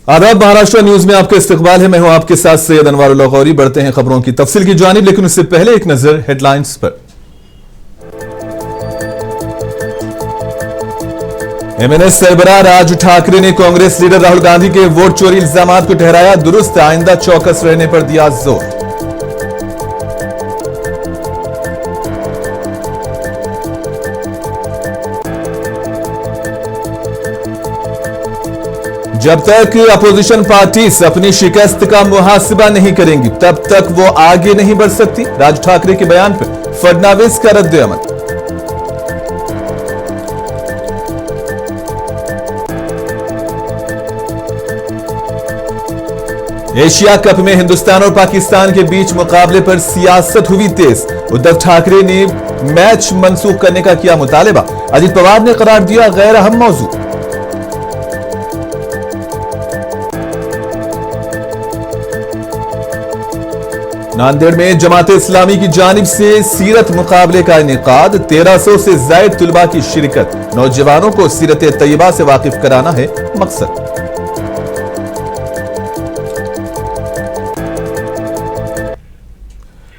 आदाब, महाराष्ट्र न्यूज में आपका इस्तकबाल है। मैं हूं आपके साथ सैयद अनवारुल्लाह गौरी। बढ़ते हैं खबरों की तफसील की जानिब, लेकिन उससे पहले एक नजर हेडलाइंस पर। एमएनएस सरबराह राज ठाकरे ने कांग्रेस लीडर राहुल गांधी के वोट चोरी इल्जामात को ठहराया दुरुस्त, आइंदा चौकस रहने पर दिया जोर। जब तक अपोजिशन पार्टीज अपनी शिकस्त का मुहासिबा नहीं करेंगी तब तक वो आगे नहीं बढ़ सकती। राज ठाकरे के बयान पर फडणवीस का रद्द-ए-अमल। एशिया कप में हिंदुस्तान और पाकिस्तान के बीच मुकाबले पर सियासत हुई तेज। उद्धव ठाकरे ने मैच मंसूख करने का किया मुतालबा। अजित पवार ने करार दिया गैर अहम मौजू। नांदेड़ में जमात इस्लामी की जानिब से सीरत मुकाबले का इनेकाद। 1300 से ज्यादा तुलबा की शिरकत। नौजवानों को सीरत तैयबा से वाकिफ कराना है मकसद।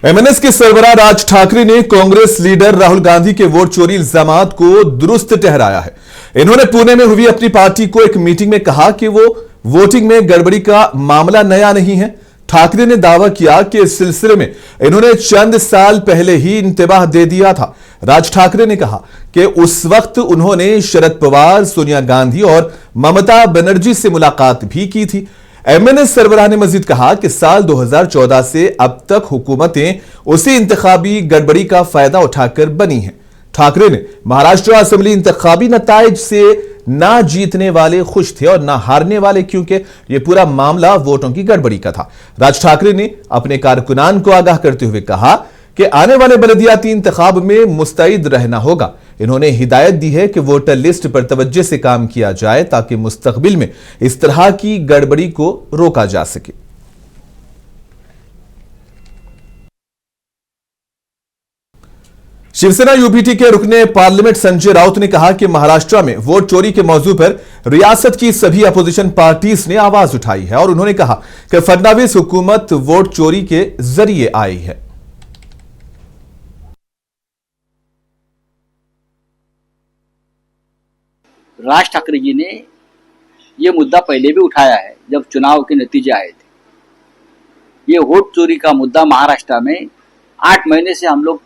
एमएनएस के सरबराह राज ठाकरे ने कांग्रेस लीडर राहुल गांधी के वोट चोरी इल्जामात को दुरुस्त ठहराया है। इन्होंने पुणे में हुई अपनी पार्टी को एक मीटिंग में कहा कि वो वोटिंग में गड़बड़ी का मामला नया नहीं है। ठाकरे ने दावा किया कि इस सिलसिले में इन्होंने चंद साल पहले ही इंतबाह दे दिया था। राज ठाकरे ने कहा कि उस वक्त उन्होंने शरद पवार, सोनिया गांधी और ममता बनर्जी से मुलाकात भी की थी। एमएनएस सरबराह ने मजीद कहा कि साल 2014 से अब तक हुकूमतें उसी इंतखाबी गड़बड़ी का फायदा उठाकर बनी हैं। ठाकरे ने महाराष्ट्र असेंबली इंतखाबी नताइज से ना जीतने वाले खुश थे और ना हारने वाले, क्योंकि यह पूरा मामला वोटों की गड़बड़ी का था। राज ठाकरे ने अपने कारकुनान को आगाह करते हुए कहा कि आने वाले बलदियाती इंतखाब में मुस्तैद रहना होगा। इन्होंने हिदायत दी है कि वोटर लिस्ट पर तवज्जो से काम किया जाए ताकि मुस्तकबिल में इस तरह की गड़बड़ी को रोका जा सके। शिवसेना यूपीटी के रुकने पार्लियामेंट संजय राउत ने कहा कि महाराष्ट्र में वोट चोरी के मौजू पर रियासत की सभी अपोजिशन पार्टीज ने आवाज उठाई है और उन्होंने कहा कि फडणवीस हुकूमत वोट चोरी के जरिए आई है। राज ठाकरे जी ने यह मुद्दा पहले भी उठाया है जब चुनाव के नतीजे आए थे। ये वोट चोरी का मुद्दा महाराष्ट्र में 8 महीने से हम लोग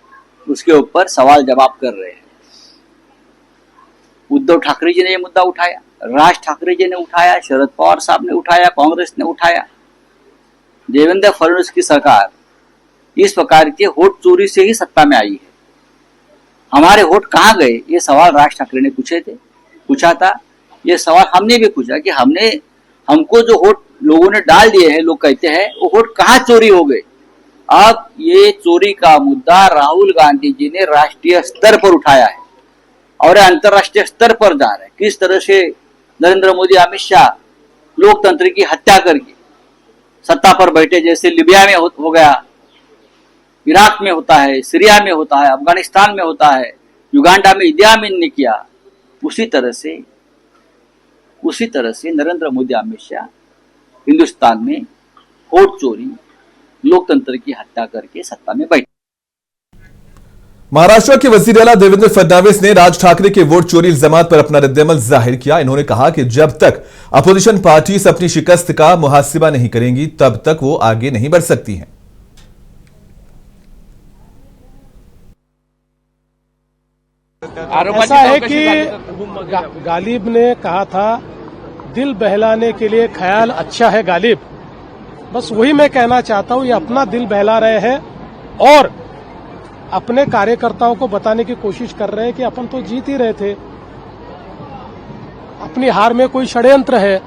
उसके ऊपर सवाल जवाब कर रहे हैं। उद्धव ठाकरे जी ने यह मुद्दा उठाया, राज ठाकरे जी ने उठाया, शरद पवार साहब ने उठाया, कांग्रेस ने उठाया। देवेंद्र फडणवीस की सरकार इस प्रकार के वोट चोरी से ही सत्ता में आई है। हमारे वोट कहां गए, ये सवाल राज ठाकरे ने पूछा था। ये सवाल हमने भी पूछा कि हमको जो वोट लोगों ने डाल दिए हैं, लोग कहते हैं वो वोट कहां चोरी हो गए। अब ये चोरी का मुद्दा राहुल गांधी जी ने राष्ट्रीय स्तर पर उठाया है और अंतर्राष्ट्रीय स्तर पर जा रहा है। किस तरह से नरेंद्र मोदी, अमित शाह लोकतंत्र की हत्या करके सत्ता पर बैठे, जैसे लिबिया में हो गया, इराक में होता है, सीरिया में होता है, अफगानिस्तान में होता है, युगांडा में इदी अमीन ने किया। उसी तरह से नरेंद्र मोदी, अमित शाह हिंदुस्तान में वोट चोरी, लोकतंत्र की हत्या करके सत्ता में बैठे। महाराष्ट्र के वजीर आला देवेंद्र फडणवीस ने राज ठाकरे के वोट चोरी इल्जामात पर अपना रद्द-ए-अमल जाहिर किया। इन्होंने कहा कि जब तक अपोजिशन पार्टीज अपनी शिकस्त का मुहासिबा नहीं करेंगी तब तक वो आगे नहीं बढ़ सकती हैं। ऐसा है कि गालिब ने कहा था, दिल बहलाने के लिए ख्याल अच्छा है गालिब। बस वही मैं कहना चाहता हूं, ये अपना दिल बहला रहे हैं और अपने कार्यकर्ताओं को बताने की कोशिश कर रहे हैं कि अपन तो जीत ही रहे थे, अपनी हार में कोई षड्यंत्र है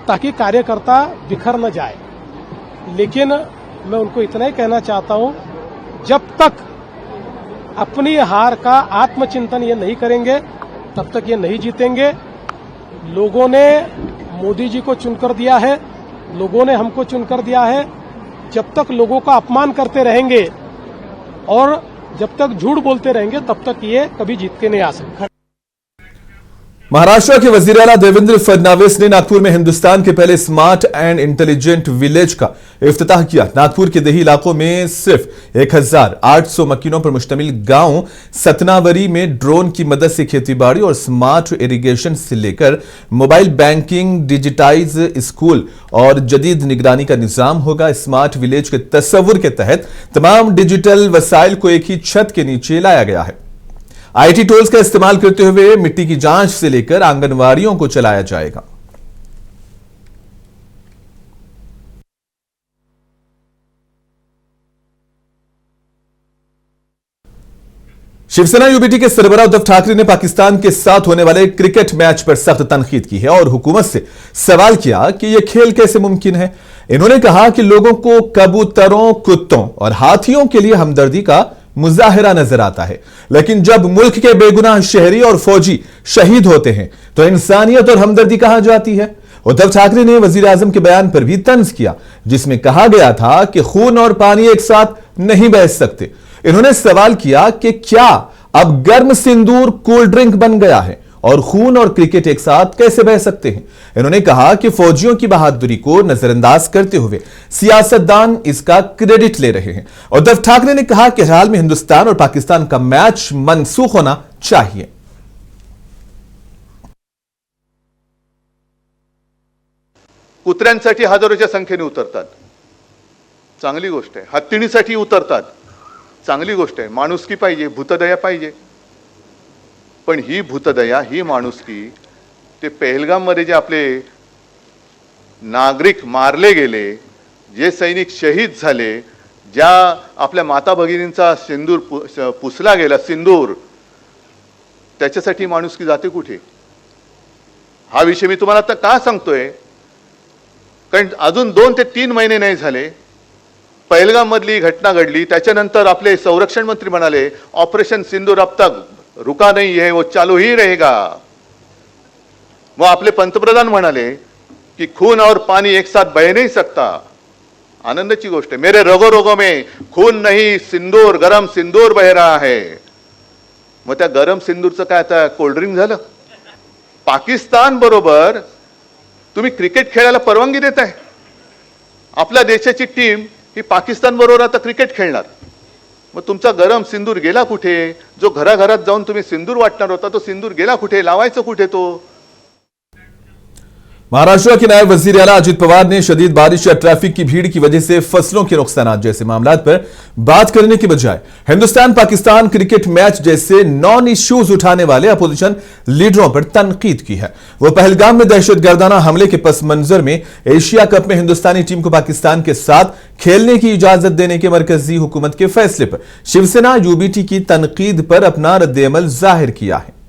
ताकि कार्यकर्ता बिखर न जाए। लेकिन मैं उनको इतना ही कहना चाहता हूं, जब तक अपनी हार का आत्मचिंतन ये नहीं करेंगे तब तक ये नहीं जीतेंगे। लोगों ने मोदी जी को चुनकर दिया है, लोगों ने हमको चुनकर दिया है। जब तक लोगों का अपमान करते रहेंगे और जब तक झूठ बोलते रहेंगे तब तक ये कभी जीत के नहीं आ सकते। महाराष्ट्र के वजीर आला देवेंद्र फडणवीस ने नागपुर में हिंदुस्तान के पहले स्मार्ट एंड इंटेलिजेंट विलेज का इफ्तिताह किया। नागपुर के देही इलाकों में सिर्फ 1800 मकीनों पर मुश्तमिल गांव सतनावरी में ड्रोन की मदद से खेतीबाड़ी और स्मार्ट इरिगेशन से लेकर मोबाइल बैंकिंग, डिजिटाइज स्कूल और जदीद निगरानी का निजाम होगा। स्मार्ट विलेज के तस्वुर के तहत तमाम डिजिटल वसाइल को एक ही छत के नीचे लाया गया है। आईटी टूल्स का इस्तेमाल करते हुए मिट्टी की जांच से लेकर आंगनवाड़ियों को चलाया जाएगा। शिवसेना यूबीटी के सरबराह उद्धव ठाकरे ने पाकिस्तान के साथ होने वाले क्रिकेट मैच पर सख्त तनकीद की है और हुकूमत से सवाल किया कि यह खेल कैसे मुमकिन है। इन्होंने कहा कि लोगों को कबूतरों, कुत्तों और हाथियों के लिए हमदर्दी का मुजाहिरा नजर आता है, लेकिन जब मुल्क के बेगुनाह शहरी और फौजी शहीद होते हैं तो इंसानियत और हमदर्दी कहां जाती है। उद्धव ठाकरे ने वजीर आजम के बयान पर भी तंज किया जिसमें कहा गया था कि खून और पानी एक साथ नहीं बह सकते। इन्होंने सवाल किया कि क्या अब गर्म सिंदूर कोल्ड ड्रिंक बन गया है और खून और क्रिकेट एक साथ कैसे बह सकते हैं। इन्होंने कहा कि फौजियों की बहादुरी को नजरअंदाज करते हुए सियासतदान इसका क्रेडिट ले रहे हैं। उद्धव ठाकरे ने कहा कि हाल में हिंदुस्तान और पाकिस्तान का मैच मनसूख होना चाहिए। कुत्र्यांसाठी हजारोच्या संख्येने उतरतात, चांगली गोष्ट आहे। हत्तीणीसाठी उतरतात, चांगली गोष्ट आहे। माणुसकी पाहिजे, भूतदया पाहिजे, पण ही भूतदया, ही माणुसकी, ते पहलगाम मध्ये जे आपले नागरिक मारले गेले, जे सैनिक शहीद झाले, ज्या आपल्या माता भगिनींचा सिंदूर पुसला गेला, सिंदूर, त्याच्यासाठी माणुसकी जाते कुठे? हा विषय मी तुम्हाला आता का सांगतोय, कारण अजून 2 ते 3 महिने नाही झाले पहलगाम मधली घटना घडली। त्याच्यानंतर आपले संरक्षण मंत्री म्हणाले ऑपरेशन सिंदूर अब तक रुका नहीं है, वो चालू ही रहेगा। वो आपले पंतप्रधान म्हणाले कि खून और पानी एक साथ बह नहीं सकता। आनंदाची गोष्ट है, मेरे रगो रगो में खून नहीं सिंदूर, गरम सिंदूर बह रहा है। मग त्या गरम सिंदूरचं काय आता कोल्ड ड्रिंक झालं? पाकिस्तान बरोबर तुम्ही क्रिकेट खेळायला परवानगी देताय। आपल्या देशाची टीम ही पाकिस्तान बरोबर आता क्रिकेट खेळणार। मग तुमचा गरम सिंदूर गेला कुठे? जो घराघरात जाऊन तुम्ही सिंदूर वाटणार होता तो सिंदूर गेला कुठे? लावायचं कुठे तो? महाराष्ट्र के नायब वजीर आला अजित पवार ने शदीद बारिश या ट्रैफिक की भीड़ की वजह से फसलों के नुकसान जैसे मामलों पर बात करने के बजाय हिंदुस्तान पाकिस्तान क्रिकेट मैच जैसे नॉन इश्यूज उठाने वाले अपोजिशन लीडरों पर तनकीद की है। वो पहलगाम में दहशतगर्दाना हमले के पस मंजर में एशिया कप में हिंदुस्तानी टीम को पाकिस्तान के साथ खेलने की इजाजत देने के मरकजी हुकूमत के फैसले पर शिवसेना यूबीटी की तनकीद पर अपना रद्द-ए-अमल जाहिर किया है।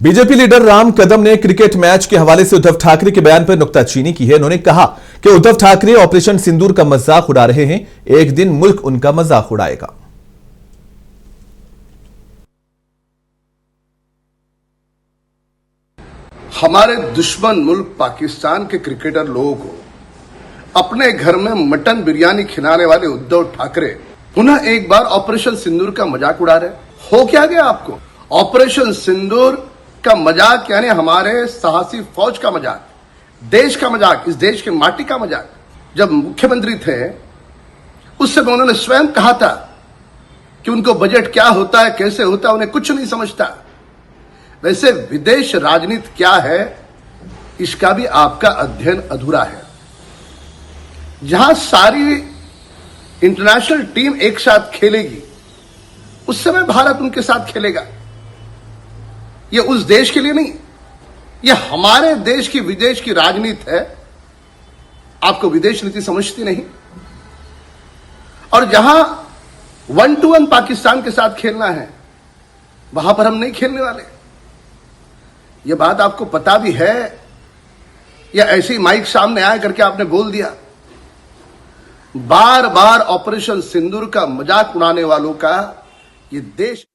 बीजेपी लीडर राम कदम ने क्रिकेट मैच के हवाले से उद्धव ठाकरे के बयान पर नुक्ताचीनी की है। उन्होंने कहा कि उद्धव ठाकरे ऑपरेशन सिंदूर का मजाक उड़ा रहे हैं, एक दिन मुल्क उनका मजाक उड़ाएगा। हमारे दुश्मन मुल्क पाकिस्तान के क्रिकेटर लोगों को अपने घर में मटन बिरयानी खिलाने वाले उद्धव ठाकरे पुनः एक बार ऑपरेशन सिंदूर का मजाक उड़ा रहे। हो क्या गया आपको? ऑपरेशन सिंदूर का मजाक यानी हमारे साहसी फौज का मजाक, देश का मजाक, इस देश की माटी का मजाक। जब मुख्यमंत्री थे उस समय उन्होंने स्वयं कहा था कि उनको बजट क्या होता है, कैसे होता है, उन्हें कुछ नहीं समझता। वैसे विदेश राजनीति क्या है इसका भी आपका अध्ययन अधूरा है। जहां सारी इंटरनेशनल टीम एक साथ खेलेगी उस समय भारत उनके साथ खेलेगा। ये उस देश के लिए नहीं, ये हमारे देश की विदेश की राजनीति है। आपको विदेश नीति समझती नहीं। और जहां 1-to-1 पाकिस्तान के साथ खेलना है वहां पर हम नहीं खेलने वाले। यह बात आपको पता भी है या ऐसे ही माइक सामने आया करके आपने बोल दिया? बार बार ऑपरेशन सिंदूर का मजाक उड़ाने वालों का ये देश।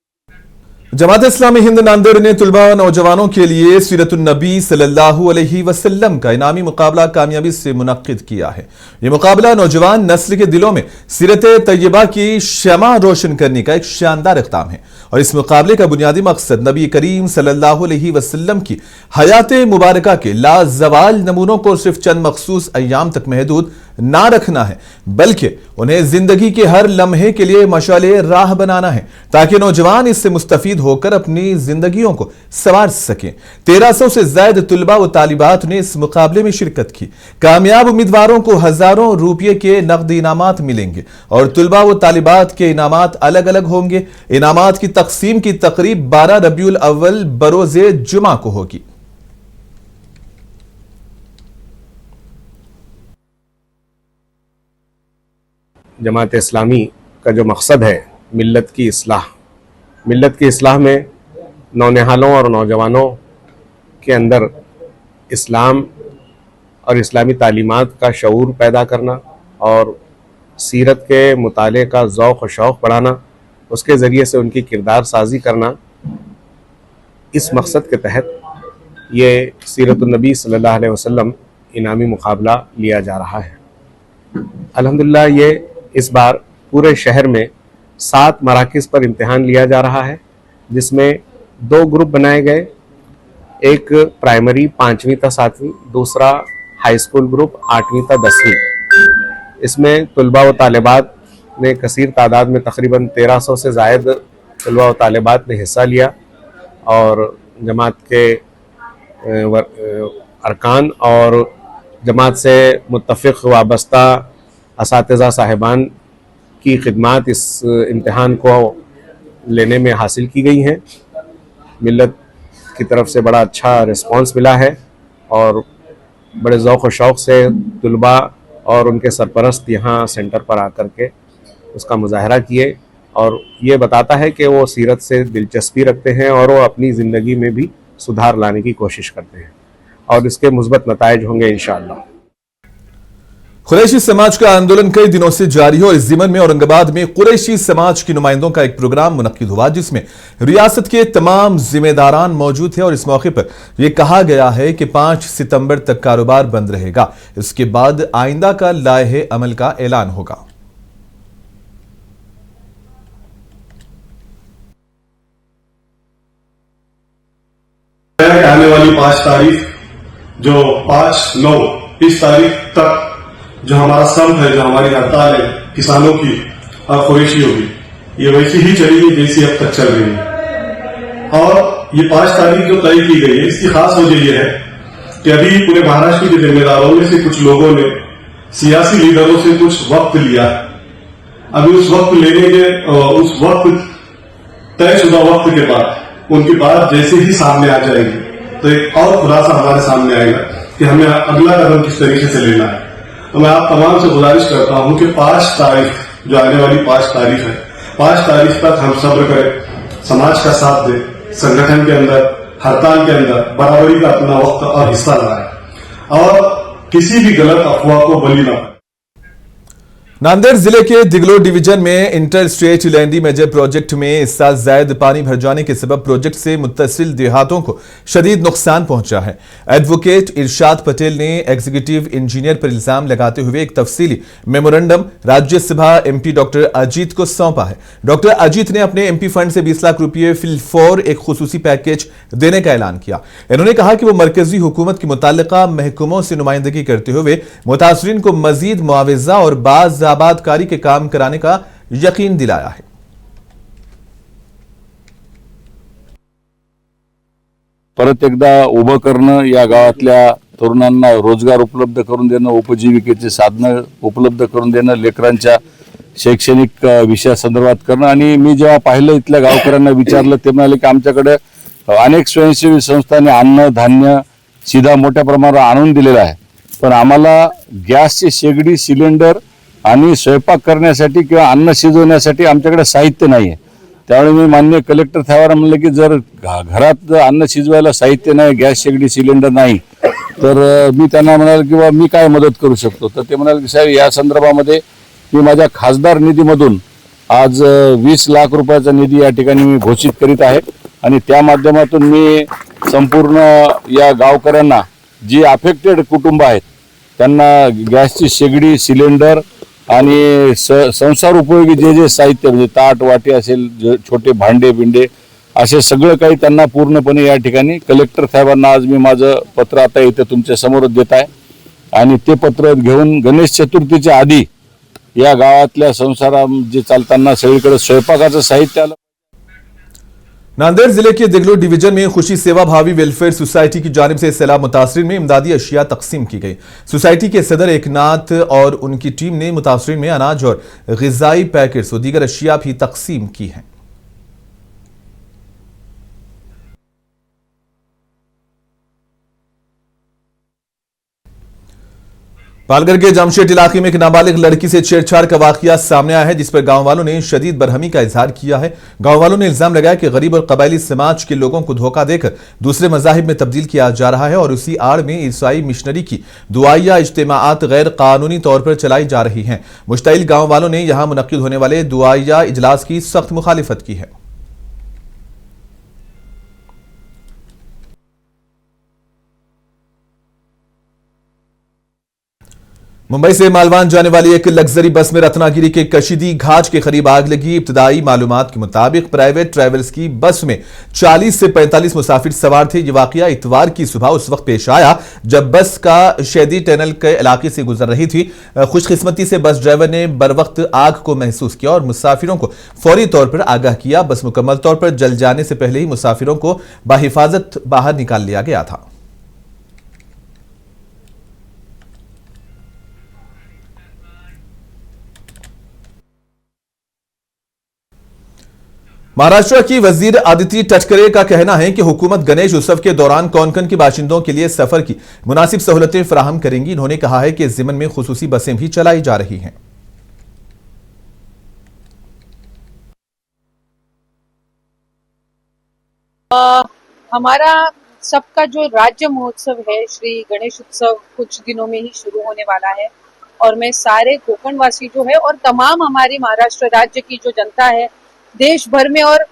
जमात इस्लामी हिंद नांदेड़ ने तुलबा नौजवानों के लिए सीरतुन नबी सल्लल्लाहु अलैहि वसल्लम का इनामी मुकाबला कामयाबी से मुनक्किद किया है। यह मुकाबला नौजवान नस्ल के दिलों में सीरत तैयबा की शमा रोशन करने का एक शानदार इक़दाम है और इस मुकाबले का बुनियादी मकसद नबी करीम सल्लल्लाहु अलैहि वसल्लम की हयात मुबारका के लाजवाल नमूनों को सिर्फ चंद मखसूस अय्याम तक महदूद ना रखना है, बल्कि उन्हें जिंदगी के हर लम्हे के लिए मशाले राह बनाना है ताकि नौजवान इससे मुस्तफीद होकर अपनी जिंदगियों को संवार सकें। 1300 से ज्यादा तुलबा व तालिबात ने इस मुकाबले में शिरकत की। कामयाब उम्मीदवारों को हजारों रुपये के नकद इनामात मिलेंगे और तुलबा व तालिबात के इनामात अलग अलग होंगे। इनामात की तकसीम की तकरीब 12 रबीउल अव्वल बरोज़े जुमा को होगी। जमात इस्लामी का जो मकसद है मिल्लत की इस्लाह में नौनिहालों और नौजवानों के अंदर इस्लाम और इस्लामी तालीमात का शऊर पैदा करना और सीरत के मुताले का ज़ौक़ और शौक़ बढ़ाना, उसके ज़रिए से उनकी किरदार साजी करना, इस मकसद के तहत ये सीरतुन नबी सल्लल्लाहु अलैहि वसल्लम इनामी मुकाबला लिया जा रहा है। अल्हम्दुलिल्लाह ये इस बार पूरे शहर में 7 मराकिज़ पर इम्तिहान लिया जा रहा है, जिसमें 2 ग्रुप बनाए गए, एक प्राइमरी 5वीं ता 7वीं, दूसरा हाई स्कूल ग्रुप 8वीं ता 10वीं। इसमें तुलबा व तालिबात ने कसीर तादाद में तकरीबन 1300 से ज़ायद तुलबा व तालिबात ने हिस्सा लिया और जमात के अरकान और जमात से मुत्तफ़िक़ वाबस्ता असातिज़ा साहिबान की खिदमात इस इम्तिहान को लेने में हासिल की गई हैं। मिल्लत की तरफ से बड़ा अच्छा रिस्पांस मिला है और बड़े ज़ौक़ और शौक़ से तुलबा और उनके सरपरस्त यहाँ सेंटर पर आकर के उसका मुज़ाहरा किए और ये बताता है कि वो सीरत से दिलचस्पी रखते हैं और वो अपनी ज़िंदगी में भी सुधार लाने की कोशिश करते हैं और इसके मुस्बत नताइज होंगे इंशाअल्लाह। कुरैशी समाज का आंदोलन कई दिनों से जारी है और इस ज़िमन में औरंगाबाद में कुरैशी समाज के नुमाइंदों का एक प्रोग्राम मुनक्किद हुआ जिसमें रियासत के तमाम जिम्मेदारान मौजूद थे और इस मौके पर यह कहा गया है कि 5 सितंबर तक कारोबार बंद रहेगा। इसके बाद आइंदा का लाहे अमल का ऐलान होगा। आने वाली 5 तारीख जो 5/9 इस तारीख तक जो हमारा स्तंभ है, जो हमारी हड़ताल है किसानों की और कुरैशियों की, ये वैसी ही चलेगी जैसी अब तक चल रही है। और ये 5 तारीख जो तय की गई है, इसकी खास वजह यह है कि अभी पूरे महाराष्ट्र के जिम्मेदारों में से कुछ लोगों ने सियासी लीडरों से कुछ वक्त लिया। अभी उस वक्त लेने के उस वक्त तयशुदा वक्त के बाद उनकी बात जैसे ही सामने आ जाएगी तो एक और खुलासा हमारे सामने आएगा कि हमें अगला कदम किस तरीके से लेना है। तो मैं आप तमाम से गुजारिश करता हूं कि 5 तारीख जो आने वाली 5 तारीख है, 5 तारीख तक हम सब्र करें, समाज का साथ दें, संगठन के अंदर हड़ताल के अंदर बराबरी का अपना वक्त और हिस्सा लगाएं और किसी भी गलत अफवाह को बलि न पाए। नांदेड़ जिले के दिगलो डिवीजन में इंटर स्टेट लैंडी मेजर प्रोजेक्ट में इस साल ज्यादा पानी भर जाने के सबब प्रोजेक्ट से मुत्तसिल देहातों को शदीद नुकसान पहुंचा है। एडवोकेट इरशाद पटेल ने एग्जीक्यूटिव इंजीनियर पर इल्जाम लगाते हुए एक तफसीली memorandum Rajya Sabha MP doctor Ajit को सौंपा है। डॉक्टर अजीत ने अपने एमपी फंड से 20 लाख रुपये फिलफौर एक खुसूसी पैकेज देने का ऐलान किया। इन्होंने कहा कि वो मरकजी हुकूमत की मुताल्लिका महकमों से नुमाइंदगी करते हुए मुतासरीन को मजीद मुआवजा और बाज आबादकारी के काम कराने का यकीन दिलाया है। परत एकदा उभं करणं, या गावातल्या तरुणांना रोजगार उपलब्ध करून देणं, उपजीविकेची साधनं उपलब्ध करून देणं, लेकरांच्या शैक्षणिक विषयासंदर्भात करणं। आणि मी जेव्हा पाहिलं इथल्या गावकऱ्यांना विचारलं ते म्हणाले की आमच्याकडे अनेक स्वयंसेवी संस्थांनी अन्न धान्य सीधा मोठ्या प्रमाणावर आणून दिलेलं आहे, पण आम्हाला गॅसची शेगडी सिलेंडर आणि स्वयंपाक करण्यासाठी किंवा अन्न शिजवण्यासाठी आमच्याकडे साहित्य नाही आहे। त्यामुळे मी माननीय कलेक्टर साहेबांना म्हणलं की जर घरात अन्न शिजवायला साहित्य नाही, गॅस शेगडी सिलेंडर नाही, तर मी त्यांना म्हणाल की बा मी काय मदत करू शकतो। तर ते म्हणाले की साहेब या संदर्भामध्ये मी माझ्या खासदार निधीमधून आज 20 लाख रुपयाचा निधी या ठिकाणी मी घोषित करीत आहे। आणि त्या माध्यमातून मी संपूर्ण या गावकऱ्यांना जी अफेक्टेड कुटुंब आहेत त्यांना गॅसची शेगडी, सिलेंडर आणि संसार उपयोगी जे जे साहित्य म्हणजे ताट वाटे असेल, छोटे भांडे बिंडे असे सगळं काही त्यांना पूर्णपणे या ठिकाणी कलेक्टर साहेबांना आज मी माझं पत्र आता इथे तुमच्या समोर देत आहे आणि ते पत्र घेऊन गणेश चतुर्थीच्या आधी या गावातल्या संसारा जे चालताना सगळीकडे स्वयंपाकाचं साहित्य आलं। नांदेड़ जिले के दिगलूर डिवीजन में खुशी सेवा भावी वेलफेयर सोसाइटी की जानिब से सैलाब मुतासरीन में इमदादी अशिया तकसीम की गई। सोसाइटी के सदर एकनाथ और उनकी टीम ने मुतासरीन में अनाज और ग़िज़ाई पैकेट्स और दीगर अशिया भी तकसीम की हैं। पालघर के जामशेट इलाके में एक नाबालिग लड़की से छेड़छाड़ का वाकया सामने आया है, जिस पर गांव वालों ने शदीद बरहमी का इजहार किया है। गांव वालों ने इल्जाम लगाया कि गरीब और कबायली समाज के लोगों को धोखा देकर दूसरे मजाहिब में तब्दील किया जा रहा है और उसी आड़ में ईसाई मिशनरी की दुआया इज्तिमाआत गैर कानूनी तौर पर चलाई जा रही हैं। मुश्तइल गांव वालों ने यहां मुनक्किद होने वाले दुआया इजलास की सख्त मुखालिफत की है। मुंबई से मालवान जाने वाली एक लग्जरी बस में रत्नागिरी के कशीदी घाट के करीब आग लगी। इब्तदाई मालूमात के मुताबिक प्राइवेट ट्रैवल्स की बस में 40 से 45 मुसाफिर सवार थे। ये वाकया इतवार की सुबह उस वक्त पेश आया जब बस का शैदी टनल के इलाके से गुजर रही थी। खुशकिस्मती से बस ड्राइवर ने बरवक्त आग को महसूस किया और मुसाफिरों को फौरी तौर पर आगाह किया। बस मुकम्मल तौर पर जल जाने से पहले ही मुसाफिरों को बाहिफाजत बाहर निकाल लिया गया था। महाराष्ट्र की वजीर आदिति तटकरे का कहना है कि हुकूमत गणेश उत्सव के दौरान कोंकण के बाशिंदों के लिए सफर की मुनासिब सहूलतें फराहम करेंगी। इन्होंने कहा है कि इस ज़िमन में खुसूसी बसें भी चलाई जा रही हैं। हमारा सबका जो राज्य महोत्सव है श्री गणेश उत्सव कुछ दिनों में ही शुरू होने वाला है और मैं सारे कोंकणवासी जो है और तमाम हमारी महाराष्ट्र राज्य की जो जनता है देश भर में और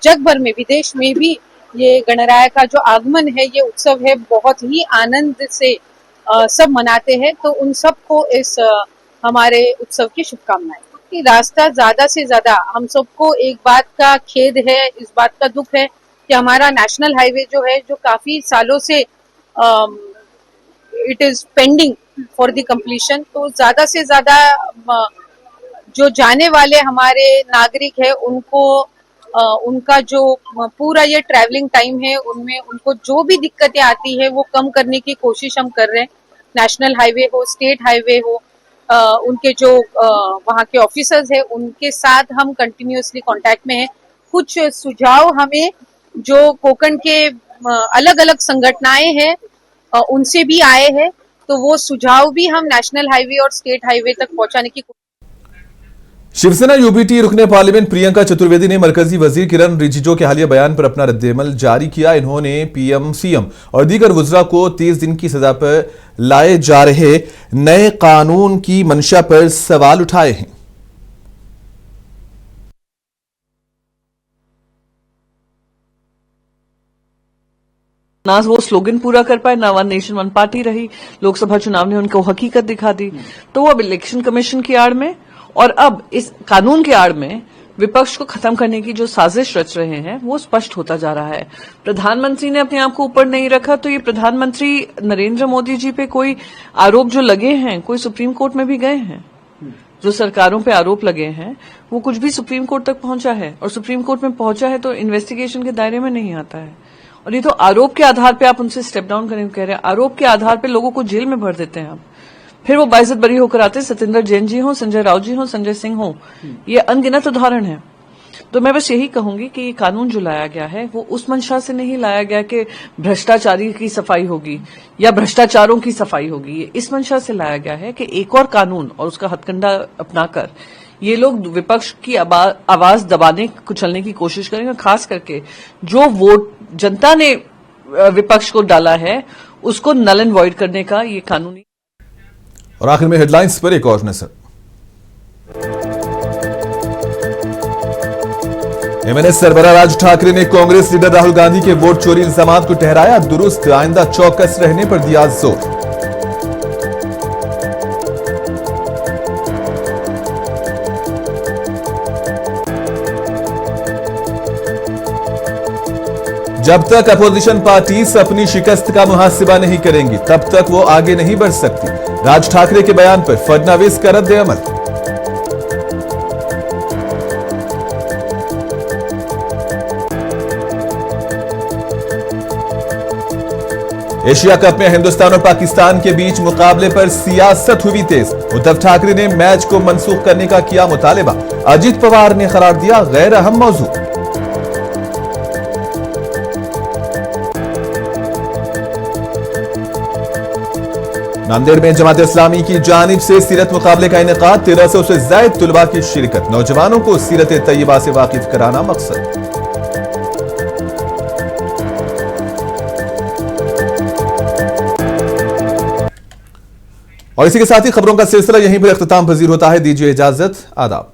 जग भर में विदेश में भी ये गणराय का जो आगमन है ये उत्सव है बहुत ही आनंद से सब मनाते हैं। तो उन सबको इस हमारे उत्सव की शुभकामनाएं। कि रास्ता ज्यादा से ज्यादा हम सबको एक बात का खेद है, इस बात का दुख है कि हमारा नेशनल हाईवे जो है जो काफी सालों से it is pending for the completion. तो ज्यादा से ज्यादा जो जाने वाले हमारे नागरिक है उनको उनका जो पूरा ये ट्रैवलिंग टाइम है उनमें उनको जो भी दिक्कतें आती है वो कम करने की कोशिश हम कर रहे हैं। नेशनल हाईवे हो, स्टेट हाईवे हो, उनके जो वहाँ के ऑफिसर्स है उनके साथ हम कंटिन्यूअसली कांटेक्ट में हैं। कुछ सुझाव हमें जो कोंकण के अलग अलग संगठनाएं हैं उनसे भी आए हैं, तो वो सुझाव भी हम नेशनल हाईवे और स्टेट हाईवे तक पहुंचाने की। शिवसेना यूबीटी रुकने पार्लियामेंट प्रियंका चतुर्वेदी ने मरकजी वजीर किरण रिजिजू के हालिया बयान पर अपना रद्देमल जारी किया। इन्होंने पीएम, सीएम और दीगर वज़रा को 30 दिन की सजा पर लाए जा रहे नए कानून की मंशा पर सवाल उठाए हैं। ना वो स्लोगन पूरा कर पाए, ना वन नेशन वन पार्टी रही। लोकसभा चुनाव ने उनको हकीकत दिखा दी। तो वो अब इलेक्शन कमीशन की आड़ में और अब इस कानून के आड़ में विपक्ष को खत्म करने की जो साजिश रच रहे हैं वो स्पष्ट होता जा रहा है। प्रधानमंत्री ने अपने आप को ऊपर नहीं रखा तो ये प्रधानमंत्री नरेंद्र मोदी जी पे कोई आरोप जो लगे हैं, कोई सुप्रीम कोर्ट में भी गए हैं। जो सरकारों पे आरोप लगे हैं वो कुछ भी सुप्रीम कोर्ट तक पहुंचा है और सुप्रीम कोर्ट में पहुंचा है तो इन्वेस्टिगेशन के दायरे में नहीं आता है। और ये तो आरोप के आधार पे आप उनसे स्टेप डाउन करने को कह रहे हैं। आरोप के आधार पे लोगों को जेल में भर देते हैं आप, फिर वो बाइज्जत बरी होकर आते हैं। सत्येंद्र जैन जी हों, संजय राउत जी हों, संजय सिंह हों, ये अनगिनत उदाहरण है। तो मैं बस यही कहूंगी कि ये कानून जो लाया गया है वो उस मंशा से नहीं लाया गया कि भ्रष्टाचारी की सफाई होगी या भ्रष्टाचारों की सफाई होगी। ये इस मंशा से लाया गया है कि एक और कानून और उसका हथकंडा अपनाकर ये लोग विपक्ष की आवाज दबाने, कुचलने की कोशिश करेंगे। खास करके जो वोट जनता ने विपक्ष को डाला है उसको नल एंड वॉइड करने का ये कानूनी। और आखिर में हेडलाइंस पर एक और नजर। एमएनएस सरबराह राज ठाकरे ने कांग्रेस लीडर राहुल गांधी के वोट चोरी इल्जामात को ठहराया दुरुस्त, आइंदा चौकस रहने पर दिया जोर। जब तक अपोजिशन पार्टीज अपनी शिकस्त का मुहासिबा नहीं करेंगी तब तक वो आगे नहीं बढ़ सकती। राज ठाकरे के बयान पर फडणवीस का रद्द अमल। एशिया कप में हिंदुस्तान और पाकिस्तान के बीच मुकाबले पर सियासत हुई तेज। उद्धव ठाकरे ने मैच को मनसूख करने का किया मुतालिबा। अजीत पवार ने करार दिया गैर अहम मौजू। नांदेड़ में जमात इस्लामी की जानिब से सीरत मुकाबले का इनेकाद। 1300 से ज्यादा तुलबा की शिरकत। नौजवानों को सीरत तैयबा से वाकिफ कराना मकसद। और इसी के साथ ही खबरों का सिलसिला यहीं पर इख्तिताम पजीर होता है। दीजिए इजाजत, आदाब।